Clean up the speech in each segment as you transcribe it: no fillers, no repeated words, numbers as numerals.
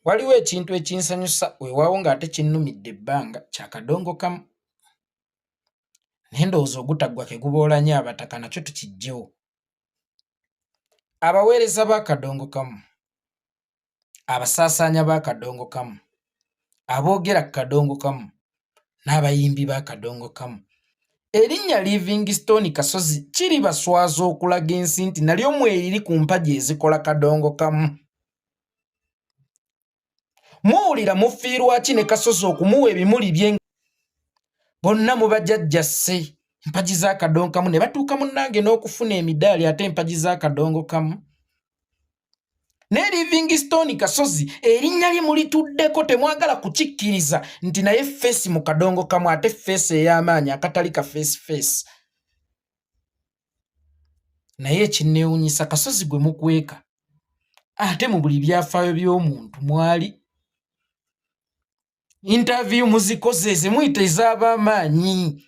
waliwo ekintu ekinsanyusa weewaawo ng'ate kinnumidde ebbanga kya kadongo kamu. Naye ndowooza ogutaggwa ke guboolanya abataka nakyo tukijjewo. Abaweereza b'akadongo kamu, abasaasaanya b'akadongo kamu, aboogera ku kadongo kamu, n'abayimbi b'akadongo kamu. Erinnya Livingstone Kasozi kiri baswaza okulaga ensi nti nalyo mweriri ku mpagi ezikola kadongo kamu. Muwulira mufiirwa ki ne Kasozi okumuwa ebimuli bye? Bonna mubajjajjasse empagi z'akadongo kamu ne batuuka munnange n'okufuna emidaali ate empagi z'akadongo kamu. Ne Livingstone Kasozi erinnya lye mulituddeko temwagala kukikkiriza nti naye feesi mu kadongo kamu ate feesi ey'amaanyi akatali ka feesi. Naye ekinneewuunyisa Kasozi gwe mukweka ate mu buli byafaayo by'omuntu mwali. Interview muzikoze ze muyita ez'ab'amaanyi.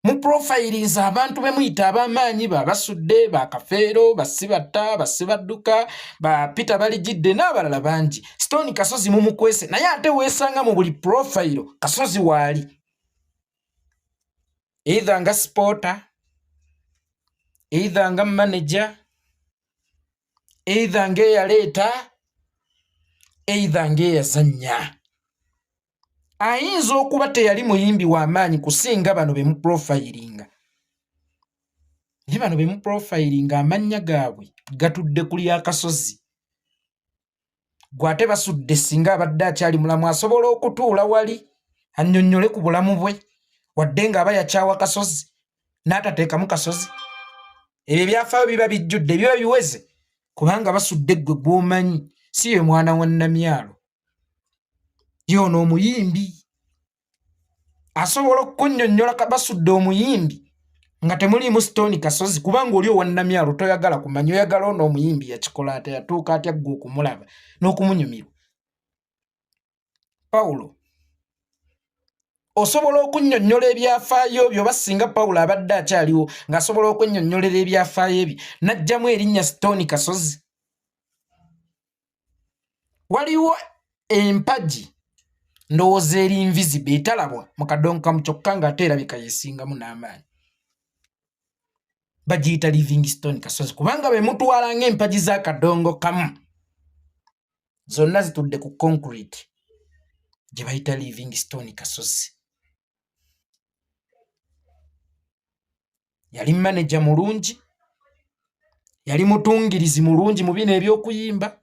Mu profilinze abantu be muyita ab'amaanyi basudde bakafeero basibatta basibadduka ba Peter Baligidde n'abalala bangi. Stone Kasozi mumukwese naye ate weesanga mu buli profile Kasozi waali. Either nga supporter, either nga manager, either nga eyaleeta, either nga eyazannya. Ayinza okuba teyali muyimbi w'amaanyi kusinga bano be mu profilinga. Naye bano be mu profilinga amannya gaabwe gatudde ku lya Kasozi. Gw'ate basudde singa abadde akyali mulamu asobola okutuula wali annyonnyole ku bulamu bwe wadde ng'aba yakyawa Kasozi n'atateekamu Kasozi. Ebyo byafaayo biba bijjudde biba biweze kubanga basudde ggwe gw'omanyi si ye mwana wa Nnamyalo. Yono omuyimbi asobola okukunnyonnyola basudde omuyimbi nga temuliimu Stone Kasozi kubanga oli owa Nnamyalo toyagala kumanya oyagala ono omuyimbi yakikola ate yatuuka atya ggwe okumulaba n'okumunyumirwa. Pawulo osobola okunnyonnyola ebyafaayo byo basinga Pawulo abadde akyaliwo ng'asobola okwennyonnyolera ebyafaayo ebyo n'ajjamu erinnya Stone Kasozi. Waliwo empagi ndowooza eri invisible etalabwa mu kadongo kamu kyokka ng'ate erabika yeesingamu n'amaanyi. Bagiyita Livingstone Kasozi kubanga be mutwala ng'empagi z'akadongo kamu zonna zitudde ku concrete gye bayita Livingstone Kasozi. Yali manager mulungi, yali mutungirizi mulungi mu bino eby'okuyimba,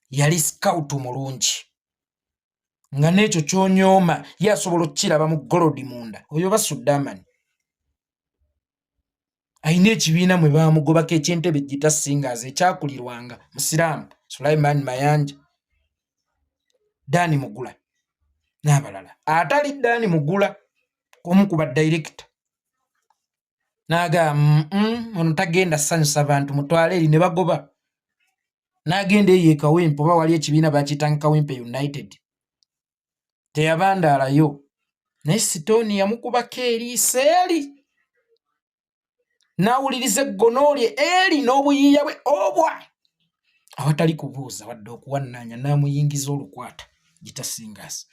yali scout mulungi. Nga n'ekyo ky'onyooma ye asobola okukiraba mu golodi munda oyo basudde amanyi. Ayina ekibiina mwe baamugobako eky'entebe Gita Singers ekyakulirwanga Musiraamu Sulaiman Mayanja, Dani Mugula n'abalala. Atali Dani Mugula omu ku badirector n'aga ono tagenda ssanyusa bantu mutwale eri ne bagoba. N'agenda eyo Kawempe oba wali ekibiina bakiyitanga Kawempe United. Teyabandaalayo naye Stone yamukubako eriiso eri n'awuliriza eggono lye eri n'obuyiiya bwe obwa awatali kubuuza wadde okuwannaanya n'amuyingiza olukwata Gita Singers.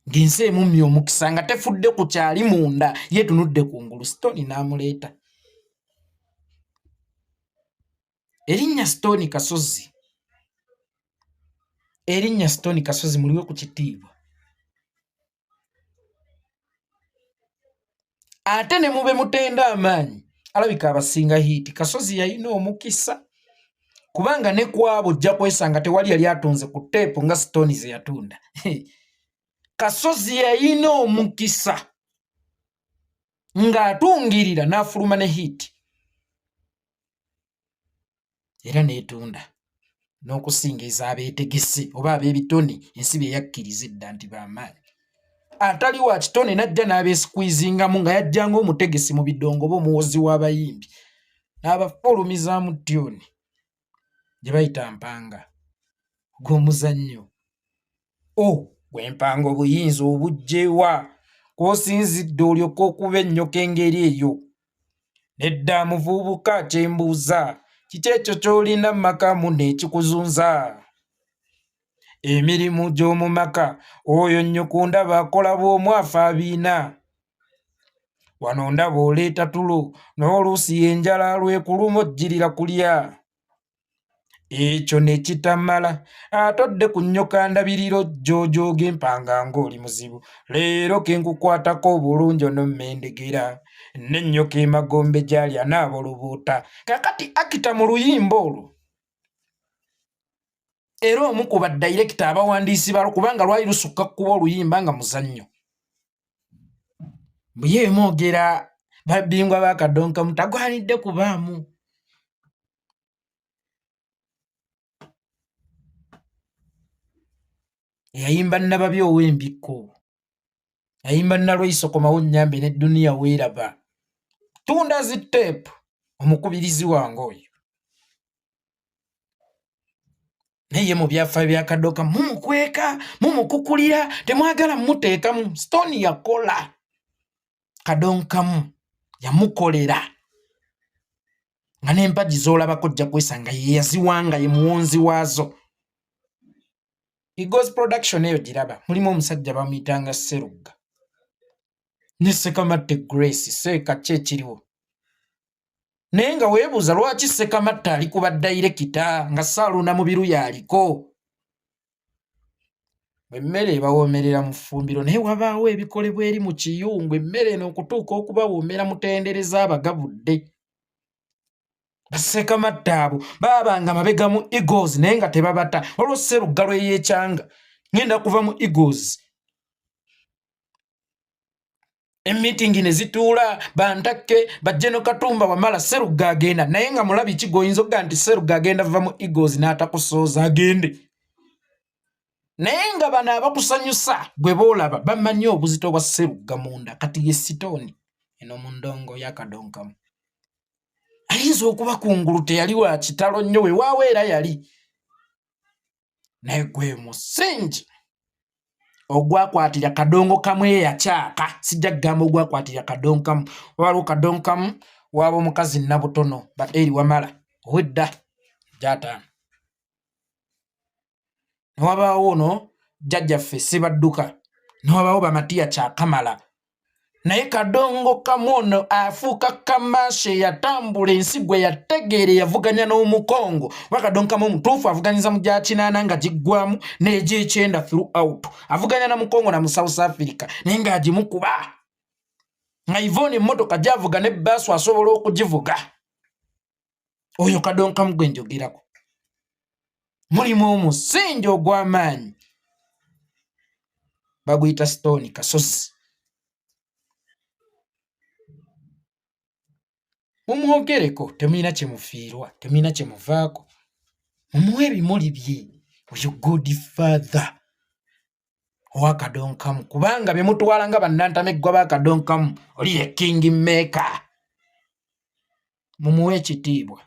Ng'ensi emummye omukisa nga tefudde ku kyali munda yeetunudde kungulu Stone n'amuleeta. Erinnya Stone Kasozi, erinnya Stone Kasozi muliwe ku kitiibwa. Ate ne mube mutenda amaanyi alabika abasinga hiiti Kasozi yalina omukisa kubanga ne kwabo ojja kwesanga tewali yali atunze ku teepu nga Stone ze yatunda. Kasozi yalina omukisa ng'atungirira n'afuluma ne hiiti era neetunda n'okusingiza abeetegese oba ab'ebitone ensi bye yakkiriza edda nti b'amaanyi. Atali wa kitone n'ajja n'abeesikuizingamu nga yajjanga omutegesi mu bidongo oba omuwozi w'abayimbi n'abafulumizaamu tyoni gye bayita mpanga gw'omuzannyo. Gw'empanga obuyinza obugjewa kw'osinzidde olyoka okuba ennyoka engeri eyo. Nedda muvubuka kyembuuza kiki ekyo ky'olina mu maka mu n'ekikuzunza? Emirimu gy'omu maka oyo nnyoko ndaba akola bw'omwafa abiina. Wano ndaba oleeta tulo n'oluusi enjala lwekuluma ojjirira kulya. Ekyo ne kitamala atodde ku nnyoka ndabiriro jjoojooga empanga ng'oli muzibu. Leero ke nkukwatako obulungi onommendegera n'ennyoka emagombe gy'ali anaaboloboota. Kakati akita mu luyimba olwo era omu ku baddayirekita abawandiisi balo kubanga lwali lusukka kuba oluyimba nga muzannyo. Bwe yeemwogera babbingwa baakadonkamu tagwanidde kubaamu. Yayimba Nababi ow'embikko, yayimba Nalweyiso komawo nnyambe ne Duniya weeraba. Tunda zi teepu omukubirizi wange oyo. Naye mu byafaayo bya Kadonkamu mumukweka, mumukukulira, temwagala mumuteekamu. Stone yakola. Kadonkamu yamukolera. Nga n'empagi z'olabako ojja kwesanga ye yaziwanga ye muwonzi waazo. Eagles production eyo giraba mulimu omusajja bamuyitanga Sserugga ne Sekamatte Grace seeka ki ekiriwo. Naye nga weebuuza lwaki Sekamatte ali ku baddayirekita nga Saaluna mu biru yaliko. Emmere ebawoomerera mu ffumbiro naye wabaawo ebikolebwa eri mu kiyungu emmere eno okutuuka okubawoomera mutendereza abagabudde. Bassekamatte abo baabanga mabega mu Eagles naye nga tebabata olwo Sserugga lwe yeekyanga ngenda kuva mu Eagles. Emitingi ne zituula bantakke Bajjeno Katumba wamala Sserugga agenda naye nga mulabi ki goyinza okuga nti Sserugga agenda va mu Eagles n'atakusooza agende. Naye nga bano abakusanyusa gwe boolaba bamanyi obuzito bwa Sserugga munda kati ye Sitooni eno mu ndongo ya Kadonkamu. Ayinza okuba kungulu teyali wa kitalo nnyo weewaawo era yali. Naye gwe musingi ogwakwatira Kadonkamu eyakyaka. Sijja kugamba ogwakwatira Kadonkamu. Waliwo Kadonkamu waaba omukazi Nabutono Eri Wamala ow'edda gy'ataano. Ne wabaawo ono jjajjaffe Ssebadduka. Ne wabaawo Bamatiya Kyakamala. Naye Kadonkamu ono afuuka Kamashe yatambula ensi gwe yategeere yavuganya n'omukongo. Wa Kadonkamu omutuufu avuganyiza mu gya kinaana nga giggwamu n'egy'ekyenda throughout. Avuganya na mukongo na mu South Africa naye ng'agimukuba. Nga Yvonne emmotoka gy'avuga ne baasu asobola okugivuga. Oyo Kadonkamu gwe njogerako. Mulimu omusingi ogw'amaanyi. Baguyita Stone Kasozi. Mumwogereko temulina kye mufiirwa, temulina kye muvaako. Mumuwe ebimuli bye. Oyo good father owa Kadonkamu kubanga bye mutwala nga bannantameggwa ba Kadonkamu oli ye king maker. Mumuwe ekitiibwa.